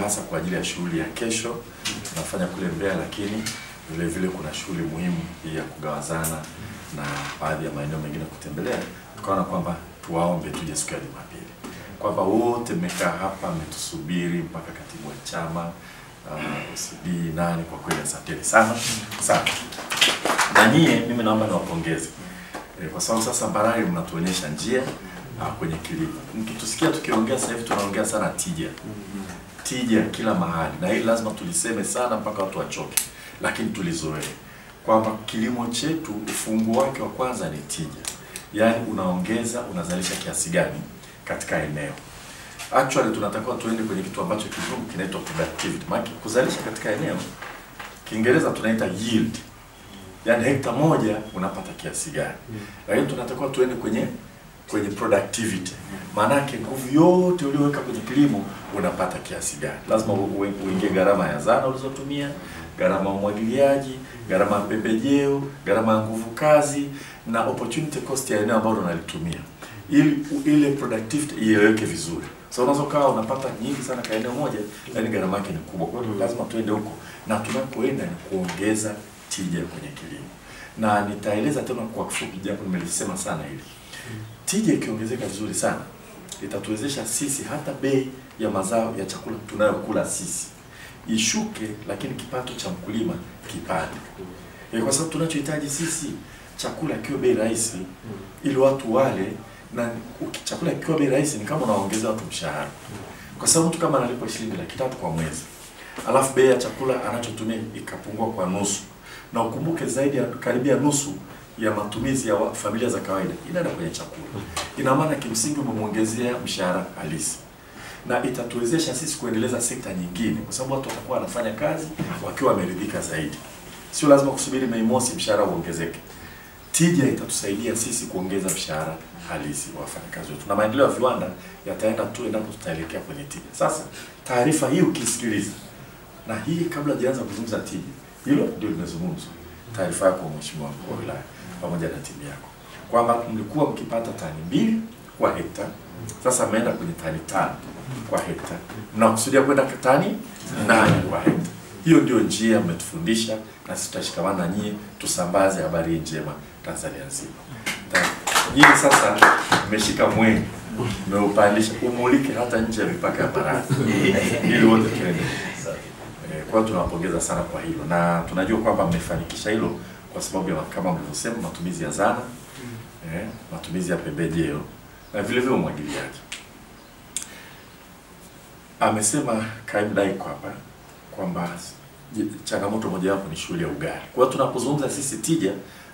hasa kwa ajili ya shughuli ya kesho tunafanya kule Mbeya, lakini vile vile kuna shughuli muhimu ya kugawazana na baadhi ya maeneo mengine kutembelea. Tukaona kwamba tuwaombe tuje siku ya Jumapili, kwamba wote mmekaa hapa mmetusubiri mpaka katibu wa chama OCD nani, kwa kweli asanteni sana sana. Na nyie mimi naomba niwapongeze kwa sababu sasa Mbarali mnatuonyesha njia kwenye kilimo. Mkitusikia tukiongea sasa hivi tunaongea sana tija. Tija kila mahali, na hili lazima tuliseme sana mpaka watu wachoke, lakini tulizoee kwamba kilimo chetu ufunguo wake wa kwanza ni tija. Yaani unazalisha kiasi gani katika eneo. Actually tunatakiwa tuende kwenye kitu ambacho kizungu kinaitwa productivity. Maana kuzalisha katika eneo Kiingereza tunaita yield. Yaani hekta moja unapata kiasi gani. Lakini tunatakiwa tuende kwenye productivity. Maana yake nguvu yote ulioweka kwenye kilimo unapata kiasi gani. Lazima uingie gharama ya zana ulizotumia, gharama ya umwagiliaji, gharama ya pembejeo, gharama ya nguvu kazi na opportunity cost ya eneo ambalo unalitumia. Ili ile productivity ieleweke vizuri. So unaweza kaa unapata nyingi sana kwa eneo moja, lakini gharama yake ni kubwa. Kwa hiyo lazima tuende huko, na tunapoenda ni kuongeza tija kwenye kilimo. Na nitaeleza tena kwa kifupi, japo nimelisema sana hili. Tija ikiongezeka vizuri sana itatuwezesha sisi hata bei ya mazao ya chakula tunayokula sisi ishuke, lakini kipato cha mkulima kipande. Kwa sababu tunachohitaji sisi chakula kiwe bei rahisi ili watu wale, na chakula kikiwa bei rahisi ni kama unaongeza watu mshahara. Kwa sababu mtu kama analipwa shilingi 300 kwa mwezi, alafu bei ya chakula anachotumia ikapungua kwa nusu, na ukumbuke zaidi ya karibia nusu ya matumizi ya familia za kawaida inaenda kwenye chakula. Ina maana kimsingi umemwongezea mshahara halisi. Na itatuwezesha sisi kuendeleza sekta nyingine, kwa sababu watu watakuwa wanafanya kazi wakiwa wameridhika zaidi. Sio lazima kusubiri Mei Mosi mshahara uongezeke. Tija itatusaidia sisi kuongeza mshahara halisi wa wafanyakazi wetu. Na maendeleo ya viwanda yataenda tu endapo tutaelekea kwenye tija. Sasa taarifa hii ukisikiliza, na hii kabla hujaanza kuzungumza tija, hilo ndio linazungumzwa. Taarifa yako Mheshimiwa Mkuu wa Wilaya pamoja na timu yako, kwamba mlikuwa mkipata tani 2 kwa hekta, sasa mmeenda kwenye tani 5 kwa hekta, mnakusudia kwenda tani 8 kwa hekta. Hiyo ndio njia mmetufundisha, na sisi tutashikamana na nyie tusambaze habari njema Tanzania nzima. Nyinyi sasa mmeshika mwenge, mmeupandisha umulike hata nje ya mipaka ya Mbarali ili wote tuende. Kwa tunawapongeza sana kwa hilo, na tunajua kwamba mmefanikisha hilo kwa sababu ya kama mlivyosema matumizi ya zana, matumizi ya pembejeo na vile vile umwagiliaji. Amesema Kaimu Daiko hapa kwamba changamoto moja wapo ni shughuli ya ugali. Kwa hiyo tunapozungumza sisi tija,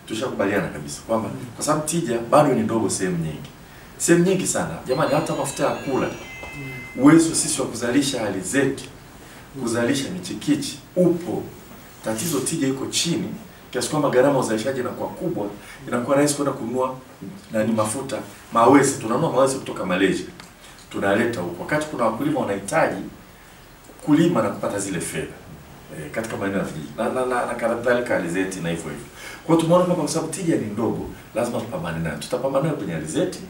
tushakubaliana kabisa kwamba kwa sababu tija bado ni ndogo sehemu nyingi sana. Jamani, hata mafuta ya kula, uwezo sisi wa kuzalisha alizeti, kuzalisha michikichi upo. Tatizo tija iko chini kiasi kwamba gharama uzalishaji inakuwa kubwa, inakuwa rahisi kwenda kununua mafuta mawese. Tunanunua mawese kutoka Malaysia, tunaleta huko, wakati kuna wakulima wanahitaji kulima na kupata zile fedha katika maeneo ya vijiji na kadhalika alizeti na hivyo. Kwa hiyo tumeona kwamba kwa sababu tija ni ndogo, lazima tupambane nayo. Tutapambana nayo kwenye alizeti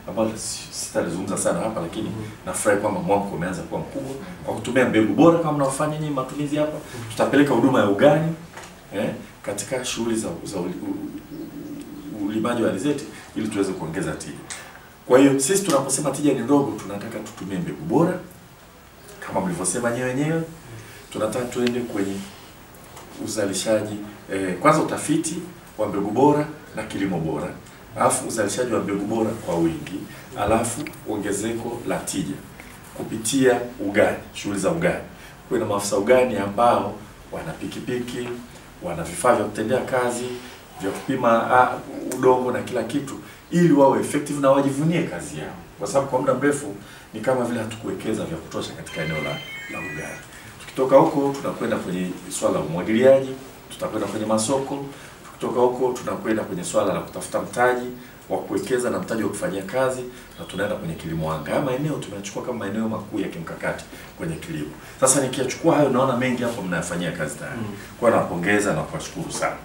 ambayo sitalizungumza sana hapa, lakini nafurahi kwamba mwamko umeanza kuwa mkubwa kwa kutumia mbegu bora kama mnafanya nyinyi matumizi hapa. Tutapeleka huduma ya ugani katika shughuli za ulimaji wa alizeti ili tuweze kuongeza tija. Kwa hiyo sisi tunaposema tija ni ndogo, tunataka tutumie mbegu bora kama mlivyosema nyewe wenyewe. Tunataka tuende kwenye uzalishaji kwanza utafiti wa mbegu bora na kilimo bora, alafu uzalishaji wa mbegu bora kwa wingi, alafu ongezeko la tija kupitia ugani, shughuli za ugani. Kuna maafisa ugani ambao wana pikipiki, wana vifaa vya kutendea kazi, vya kupima udongo na kila kitu, ili wawe effective na wajivunie kazi yao. Kwa sababu kwa muda mrefu ni kama vile hatukuwekeza vya kutosha katika eneo la ugani. Tukitoka huko tunakwenda kwenye swala la umwagiliaji, tutakwenda kwenye masoko. Tukitoka huko tunakwenda kwenye swala la kutafuta mtaji wa kuwekeza na mtaji wa kufanyia kazi, na tunaenda kwenye kilimo anga. Haya maeneo tumechukua kama maeneo makuu ya kimkakati kwenye kilimo. Sasa nikiachukua hayo, naona mengi hapo mnayafanyia kazi tayari. Kwa hiyo nawapongeza na kuwashukuru sana.